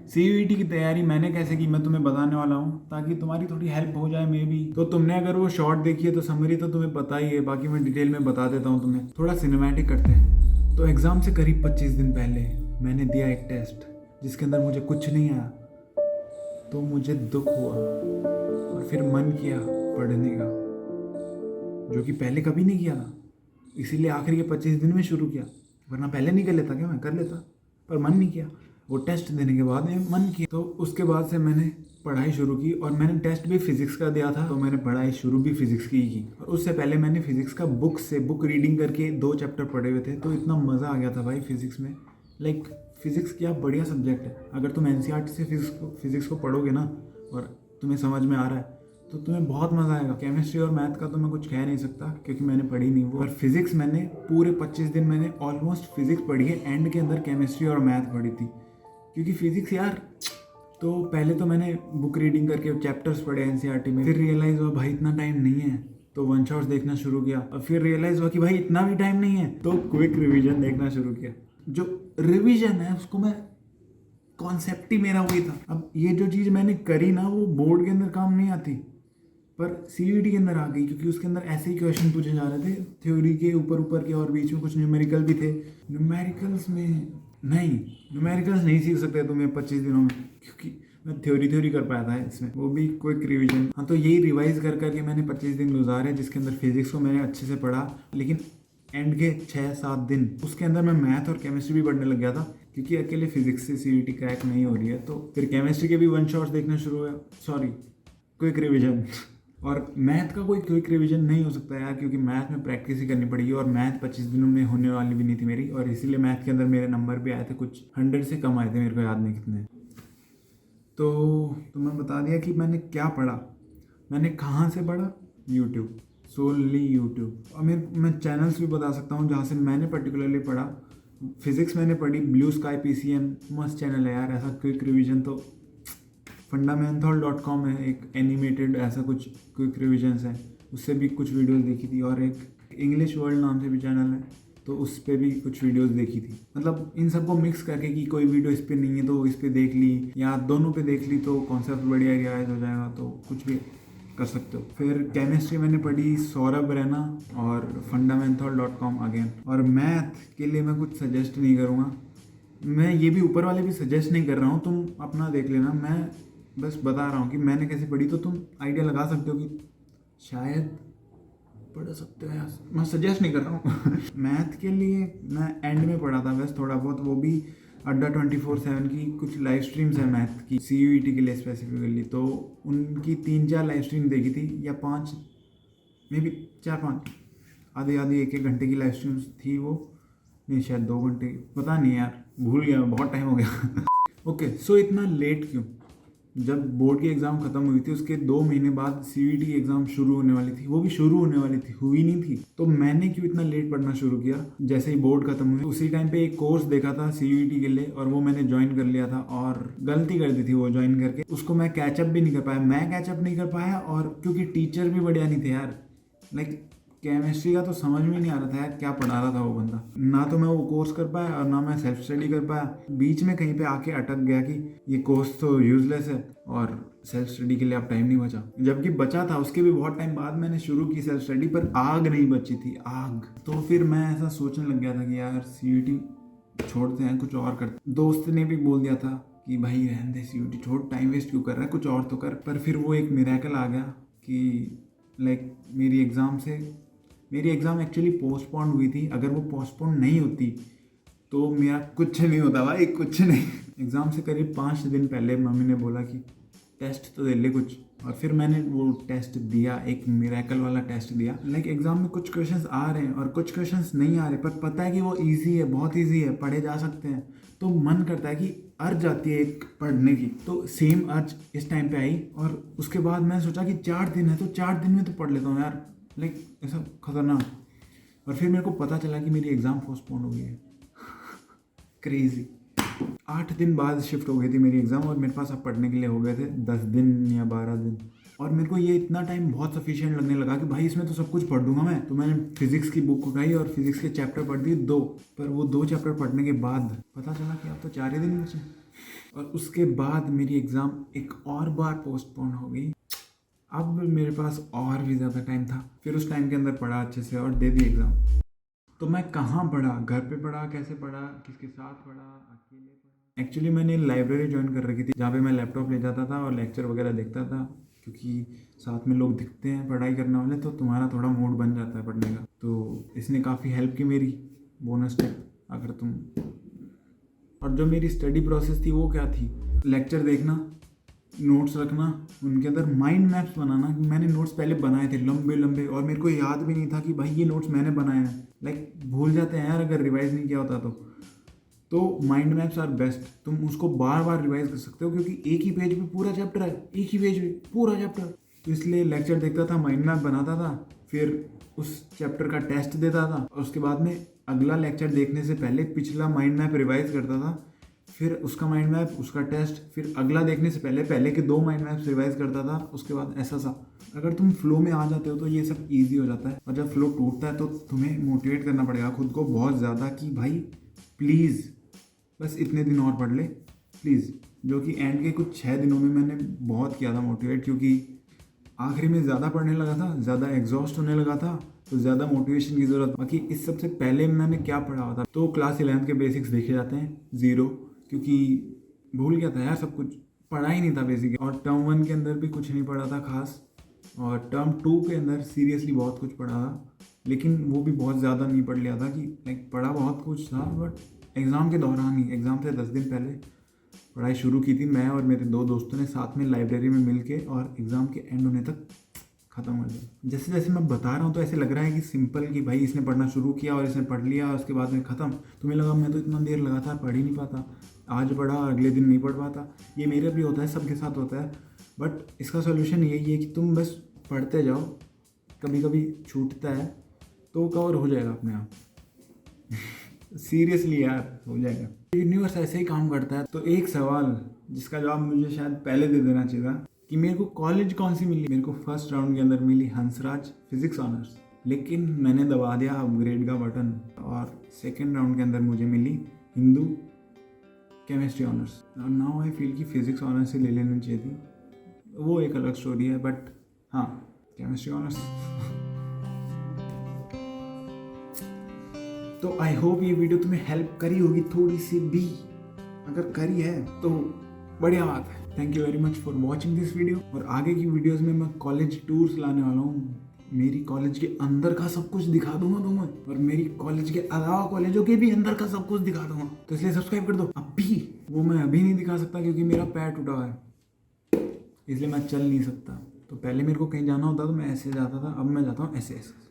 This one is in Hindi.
सीयूईटी की तैयारी मैंने कैसे की मैं तुम्हें बताने वाला हूँ, ताकि तुम्हारी थोड़ी हेल्प हो जाए मे भी। तो तुमने अगर वो शॉर्ट देखी है तो समरी तो तुम्हें पता ही है, बाकी मैं डिटेल में बता देता हूँ तुम्हें। थोड़ा सिनेमैटिक करते हैं। तो एग्ज़ाम से करीब 25 दिन पहले मैंने दिया एक टेस्ट जिसके अंदर मुझे कुछ नहीं आया। तो मुझे दुख हुआ और फिर मन किया पढ़ने का, जो कि पहले कभी नहीं किया था। इसीलिए आखिरी के 25 दिन में शुरू किया, वरना पहले नहीं कर लेता क्या, मैं कर लेता, पर मन नहीं किया। वो टेस्ट देने के बाद में मन किया, तो उसके बाद से मैंने पढ़ाई शुरू की। और मैंने टेस्ट भी फिजिक्स का दिया था, तो मैंने पढ़ाई शुरू भी फिजिक्स की ही की। और उससे पहले मैंने फिजिक्स का बुक रीडिंग करके 2 चैप्टर पढ़े हुए थे। तो इतना मज़ा आ गया था भाई फिजिक्स में। लाइक फिजिक्स क्या बढ़िया सब्जेक्ट है। अगर तुम एनसीईआरटी से फिजिक्स को पढ़ोगे ना और तुम्हें समझ में आ रहा है तो तुम्हें बहुत मज़ा आएगा। केमिस्ट्री और मैथ का तो मैं कुछ कह नहीं सकता क्योंकि मैंने पढ़ी नहीं वो। और फिजिक्स मैंने पूरे 25 दिन मैंने ऑलमोस्ट फिजिक्स पढ़ी है, एंड के अंदर केमिस्ट्री और मैथ पढ़ी थी। क्योंकि फिजिक्स यार, तो पहले तो मैंने बुक रीडिंग करके चैप्टर्स पढ़े एनसीईआरटी में, फिर रियलाइज़ हुआ भाई इतना टाइम नहीं है, तो वन शॉट्स देखना शुरू किया। और फिर रियलाइज़ हुआ कि भाई इतना भी टाइम नहीं है, तो क्विक रिवीजन देखना शुरू किया। जो रिवीजन है उसको मैं, कॉन्सेप्ट ही मेरा वही था। अब ये जो चीज़ मैंने करी ना वो बोर्ड के अंदर काम नहीं आती, पर सीयूईटी के अंदर आ गई, क्योंकि उसके अंदर ऐसे ही क्वेश्चन पूछे जा रहे थे थ्योरी के ऊपर के, और बीच में कुछ न्यूमेरिकल भी थे। न्यूमेरिकल्स नहीं सीख सकते तुम्हें 25 दिनों में, क्योंकि मैं थ्योरी कर पाया था इसमें, वो भी क्विक रिवीजन। हाँ, तो यही रिवाइज कर करके मैंने 25 दिन गुजारे, जिसके अंदर फिजिक्स को मैंने अच्छे से पढ़ा। लेकिन एंड के 6-7 दिन उसके अंदर मैं मैथ और केमिस्ट्री भी पढ़ने लग गया था, क्योंकि अकेले फिजिक्स से सीयूईटी क्रैक नहीं हो रही है। तो फिर केमिस्ट्री के भी वन शॉट्स देखना शुरू हुआ, सॉरी क्विक रिवीजन। और मैथ का कोई क्विक रिवीजन नहीं हो सकता यार, क्योंकि मैथ में प्रैक्टिस ही करनी पड़ेगी, और मैथ 25 दिनों में होने वाली भी नहीं थी मेरी। और इसीलिए मैथ के अंदर मेरे नंबर भी आए थे, कुछ 100 से कम आए थे, मेरे को याद नहीं कितने। तो मैं बता दिया कि मैंने क्या पढ़ा। मैंने कहाँ से पढ़ा? YouTube, so only YouTube. और मैं चैनल्स भी बता सकता हूँ जहाँ से मैंने पर्टिकुलरली पढ़ा। फिजिक्स मैंने पढ़ी ब्लू स्काई पीसीएम, मस्त चैनल है यार। ऐसा क्विक रिवीजन तो fundamental.com है, एक एनिमेटेड ऐसा कुछ क्विक रिविजन्स है, उससे भी कुछ वीडियोस देखी थी। और एक इंग्लिश वर्ल्ड नाम से भी चैनल है, तो उस पर भी कुछ वीडियोस देखी थी। मतलब इन सबको मिक्स करके कि कोई वीडियो इस पर नहीं है तो इस पर देख ली, या दोनों पे देख ली तो कॉन्सेप्ट बढ़िया रिवाइज हो जाएगा, तो कुछ भी कर सकते हो। फिर केमिस्ट्री मैंने पढ़ी सौरभ रैना और fundamental.com अगेन। और मैथ के लिए मैं कुछ सजेस्ट नहीं करूँगा, मैं ये भी ऊपर वाले भी सजेस्ट नहीं कर रहा हूँ, तुम अपना देख लेना। मैं बस बता रहा हूँ कि मैंने कैसे पढ़ी, तो तुम आइडिया लगा सकते हो कि शायद पढ़ सकते हो यार। मैं सजेस्ट नहीं कर रहा हूँ। मैथ के लिए मैं एंड में पढ़ा था बस थोड़ा बहुत, वो भी अड्डा 24/7 की कुछ लाइव स्ट्रीम्स है मैथ की, सीयूईटी के लिए स्पेसिफिकली। तो उनकी 3-4 लाइव स्ट्रीम देखी थी, या 5, मे बी 4-5, आधी 1-1 घंटे की लाइव स्ट्रीम्स थी वो, नहीं शायद 2 घंटे, पता नहीं यार, भूल गया, बहुत टाइम हो गया। ओके, सो इतना लेट क्यों? जब बोर्ड की एग्ज़ाम ख़त्म हुई थी उसके 2 महीने बाद सीयूईटी की एग्ज़ाम शुरू होने वाली थी, वो भी शुरू होने वाली थी, हुई नहीं थी। तो मैंने क्यों इतना लेट पढ़ना शुरू किया? जैसे ही बोर्ड खत्म हुई उसी टाइम पे एक कोर्स देखा था सीयूईटी के लिए, और वो मैंने ज्वाइन कर लिया था, और गलती कर दी थी वो ज्वाइन करके। उसको मैं कैचअप भी नहीं कर पाया, और क्योंकि टीचर भी बढ़िया नहीं थे यार। लाइक केमिस्ट्री का तो समझ में नहीं आ रहा था यार क्या पढ़ा रहा था वो बंदा। ना तो मैं वो कोर्स कर पाया और ना मैं सेल्फ स्टडी कर पाया। बीच में कहीं पे आके अटक गया कि ये कोर्स तो यूजलेस है और सेल्फ स्टडी के लिए अब टाइम नहीं बचा। जबकि बचा था, उसके भी बहुत टाइम बाद मैंने शुरू की सेल्फ स्टडी, पर आग नहीं बची थी, आग। तो फिर मैं ऐसा सोचने लग गया था कि यार सीयूईटी छोड़ते हैं, कुछ और करते। दोस्त ने भी बोल दिया था कि भाई रहने दे सीयूईटी छोड़, टाइम वेस्ट क्यों कर रहा है, कुछ और तो कर। पर फिर वो एक मिरेकल आ गया कि लाइक मेरी एग्ज़ाम एक्चुअली पोस्टपोन हुई थी। अगर वो पोस्टपोन नहीं होती तो मेरा कुछ नहीं होता भाई, कुछ नहीं। एग्ज़ाम से करीब 5 दिन पहले मम्मी ने बोला कि टेस्ट तो दे ले कुछ, और फिर मैंने वो टेस्ट दिया, एक मिरेकल वाला टेस्ट दिया। लाइक एग्ज़ाम में कुछ क्वेश्चंस आ रहे हैं और कुछ क्वेश्चंस नहीं आ रहे, पर पता है कि वो ईजी है, बहुत ईजी है, पढ़े जा सकते हैं। तो मन करता है कि अर्ज आती है एक पढ़ने की, तो सेम अर्ज इस टाइम पे आई। और उसके बाद मैंने सोचा कि 4 दिन है तो 4 दिन में तो पढ़ लेता हूँ यार, लाइक ऐसा खतरनाक। और फिर मेरे को पता चला कि मेरी एग्ज़ाम पोस्टपोन हो गई है। क्रेजी। 8 दिन बाद शिफ्ट हो गई थी मेरी एग्ज़ाम, और मेरे पास अब पढ़ने के लिए हो गए थे 10 दिन या 12 दिन। और मेरे को ये इतना टाइम बहुत सफिशिएंट लगने लगा कि भाई इसमें तो सब कुछ पढ़ दूंगा मैं। तो मैंने फिजिक्स की बुक उठाई और फिजिक्स के चैप्टर पढ़ दिए 2। पर वो 2 चैप्टर पढ़ने के बाद पता चला कि अब तो 4 ही दिन बचे। और उसके बाद मेरी एग्ज़ाम एक और बार पोस्टपोन हो गई। अब मेरे पास और भी ज़्यादा टाइम था, फिर उस टाइम के अंदर पढ़ा अच्छे से और दे दी एग्ज़ाम। तो मैं कहाँ पढ़ा, घर पे पढ़ा, कैसे पढ़ा, किसके साथ पढ़ा, अकेले पढ़ा? एक्चुअली मैंने लाइब्रेरी ज्वाइन कर रखी थी जहाँ पे मैं लैपटॉप ले जाता था और लेक्चर वगैरह देखता था, क्योंकि साथ में लोग दिखते हैं पढ़ाई करने वाले, तो तुम्हारा थोड़ा मूड बन जाता है पढ़ने का। तो इसने काफ़ी हेल्प की मेरी, बोनस टिप अगर तुम। और जो मेरी स्टडी प्रोसेस थी वो क्या थी, लेक्चर देखना, नोट्स रखना, उनके अंदर माइंड मैप्स बनाना। मैंने नोट्स पहले बनाए थे लंबे लंबे, और मेरे को याद भी नहीं था कि भाई ये नोट्स मैंने बनाए हैं। लाइक भूल जाते हैं यार अगर रिवाइज नहीं किया होता तो माइंड मैप्स आर बेस्ट। तुम उसको बार बार रिवाइज कर सकते हो, क्योंकि एक ही पेज पे पूरा चैप्टर है, एक ही पेज पे पूरा चैप्टर। तो इसलिए लेक्चर देखता था, माइंड मैप बनाता था, फिर उस चैप्टर का टेस्ट देता था, और उसके बाद में अगला लेक्चर देखने से पहले पिछला माइंड मैप रिवाइज करता था, फिर उसका माइंड मैप, उसका टेस्ट, फिर अगला देखने से पहले पहले के 2 माइंड मैप्स रिवाइज करता था। उसके बाद ऐसा सा अगर तुम फ्लो में आ जाते हो तो ये सब इजी हो जाता है। और जब फ्लो टूटता है तो तुम्हें मोटिवेट करना पड़ेगा खुद को बहुत ज़्यादा कि भाई प्लीज़ बस इतने दिन और पढ़ ले प्लीज़। जो कि एंड के कुछ 6 दिनों में मैंने बहुत किया था मोटिवेट, क्योंकि आखिरी में ज़्यादा पढ़ने लगा था, ज़्यादा एग्जॉस्ट होने लगा था, तो ज़्यादा मोटिवेशन की ज़रूरत। बाकी इस सबसे पहले मैंने क्या पढ़ा हुआ था, तो क्लास 11 के बेसिक्स देखे जाते हैं, 0, क्योंकि भूल गया था यार, सब कुछ पढ़ा ही नहीं था बेसिक। और टर्म 1 के अंदर भी कुछ नहीं पढ़ा था खास, और टर्म 2 के अंदर सीरियसली बहुत कुछ पढ़ा था, लेकिन वो भी बहुत ज़्यादा नहीं पढ़ लिया था कि लाइक पढ़ा बहुत कुछ था, बट एग्ज़ाम के दौरान ही, एग्ज़ाम से 10 दिन पहले पढ़ाई शुरू की थी। मैं और मेरे 2 दोस्तों ने साथ में लाइब्रेरी में मिल के, और एग्ज़ाम के एंड होने तक ख़त्म हो गया। जैसे जैसे मैं बता रहा हूँ तो ऐसे लग रहा है कि सिंपल, कि भाई इसने पढ़ना शुरू किया और इसने पढ़ लिया, उसके बाद में ख़त्म। तुम्हें लगा मैं तो इतना देर लगातार पढ़ ही नहीं पाता, आज पढ़ा और अगले दिन नहीं पढ़ पाता। ये मेरे भी होता है, सबके साथ होता है, बट इसका सोल्यूशन यही है कि तुम बस पढ़ते जाओ। कभी कभी छूटता है तो कवर हो जाएगा अपने आप। सीरियसली यार, हो जाएगा। यूनिवर्स ऐसे ही काम करता है। तो एक सवाल जिसका जवाब मुझे शायद पहले दे देना चाहिए था कि मेरे को कॉलेज कौन सी मिली। मेरे को फर्स्ट राउंड के अंदर मिली हंसराज फिजिक्स ऑनर्स, लेकिन मैंने दबा दिया अपग्रेड का बटन, और सेकेंड राउंड के अंदर मुझे मिली हिंदू केमिस्ट्री ऑनर्स। और नाउ आई फील कि फिजिक्स ऑनर्स से ले लेनी चाहिए थी, वो एक अलग स्टोरी है, बट हाँ केमिस्ट्री ऑनर्स। तो आई होप ये वीडियो तुम्हें हेल्प करी होगी थोड़ी सी भी, अगर करी है तो बढ़िया बात है। Thank you very much for watching this video. और आगे की वीडियोस में मैं कॉलेज टूर्स लाने वाला हूँ, मेरी कॉलेज के अंदर का सब कुछ दिखा दूंगा तुम्हें, और मेरी कॉलेज के अलावा कॉलेजों के भी अंदर का सब कुछ दिखा दूंगा। तो इसलिए सब्सक्राइब कर दो अभी। वो मैं अभी नहीं दिखा सकता क्योंकि मेरा पैर टूटा हुआ है, इसलिए मैं चल नहीं सकता। तो पहले मेरे को कहीं जाना होता तो मैं ऐसे जाता था, अब मैं जाता हूँ ऐसे ऐसे।